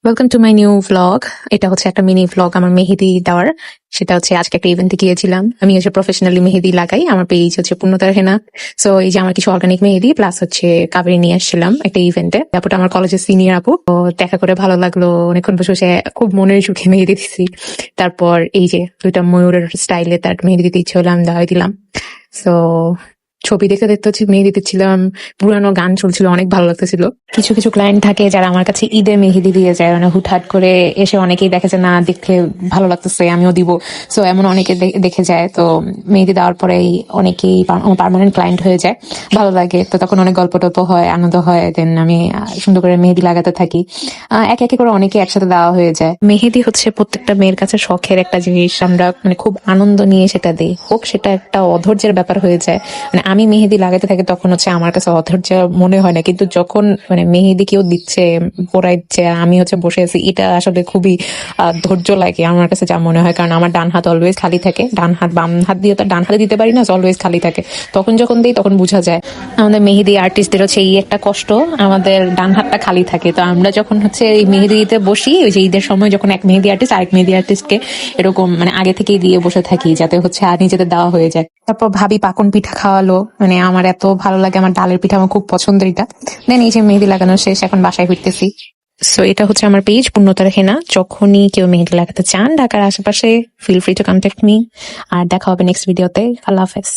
Welcome to my new vlog. এটা হচ্ছে একটা মিনি ভ্লগ আমার মেহেদি দেওয়ার। সেটা হচ্ছে আজকে একটা ইভেন্টে গিয়েছিলাম। আমি হচ্ছে প্রফেশনালি মেহেদি লাগাই। আমার পেজ হচ্ছে পূর্ণতার হেনা। সো এই যে আমার কিছু অর্গানিক মেহেদি প্লাস হচ্ছে কাবেরি নিয়ে আসছিলাম একটা ইভেন্টে। আপুটা আমার কলেজের সিনিয়র আপু, তো দেখা করে ভালো লাগলো। অনেকক্ষণ বসে বসে খুব মনের সুখে মেহেদি দিচ্ছি। তারপর এই যে দুইটা ময়ূরের স্টাইলে তার মেহেদি দিতে ইচ্ছে হলাম, দেওয়াই দিলাম। সো ছবি দেখতে দেখতে হচ্ছে মেহেদি দিচ্ছিলাম, পুরানো গান চলছিল, অনেক ভালো লাগতেছিল। কিছু কিছু ক্লায়েন্ট থাকে যারা আমার কাছে ঈদে মেহেদি দিয়ে যায়, মানে হুটহাট করে এসে অনেকেই দেখে যে না দেখে ভালো লাগতেছে আমিও দিব। সো এমন অনেকে দেখে যায়, তো মেহেদি দেওয়ার পরেই অনেকেই আমার পার্মানেন্ট ক্লায়েন্ট হয়ে যায়। ভালো লাগে, তো তখন অনেক গল্প টল্প হয়, আনন্দ হয়। দেন আমি সুন্দর করে মেহেদি লাগাতে থাকি। একে একে করে অনেকে একসাথে দেওয়া হয়ে যায়। মেহেদি হচ্ছে প্রত্যেকটা মেয়ের কাছে শখের একটা জিনিস। আমরা মানে খুব আনন্দ নিয়ে সেটা দিই, হোক সেটা একটা অধৈর্যের ব্যাপার হয়ে যায়। মানে আমি মেহেদি লাগাতে থাকি তখন হচ্ছে আমার কাছে অধৈর্য মনে হয় না, কিন্তু যখন মানে মেহেদি কেউ দিচ্ছে, পড়াইছে, আমি হচ্ছে বসে আছি, এটা আসলে খুবই ধৈর্য লাগে আমার কাছে যা মনে হয়। কারণ আমার ডান হাত অলওয়েজ খালি থাকে, ডান হাত বাম হাত দিয়ে তো ডান হাতে দিতে পারি না, অলওয়েজ খালি থাকে। তখন যখন দিই তখন বোঝা যায়। আমাদের মেহেদি আর্টিস্টদের হচ্ছে এই একটা কষ্ট, আমাদের ডান হাতটা খালি থাকে। তো আমরা যখন হচ্ছে এই মেহেদি দিতে বসি, ওই যে ঈদের সময় যখন এক মেহেদি আর্টিস্ট আরেক মেহেদি আর্টিস্টকে এরকম মানে আগে থেকেই দিয়ে বসে থাকি, যাতে হচ্ছে আর নিজেদের দেওয়া হয়ে যায়। তারপর ভাবি পাকন পিঠা খাওয়ালো, মানে আমার এত ভালো লাগে, আমার ডালের পিঠা আমার খুব পছন্দের। এটা দেন এই যে মেহেদি লাগানো শেষ, এখন বাসায় ফিরতেছি। সো এটা হচ্ছে আমার পেজ পূর্ণতার হেনা। যখনই কেউ মেহেদি লাগাতে চান ঢাকার আশেপাশে, feel free to contact me. আর দেখা হবে নেক্সট ভিডিওতে। আল্লাহ হাফেজ।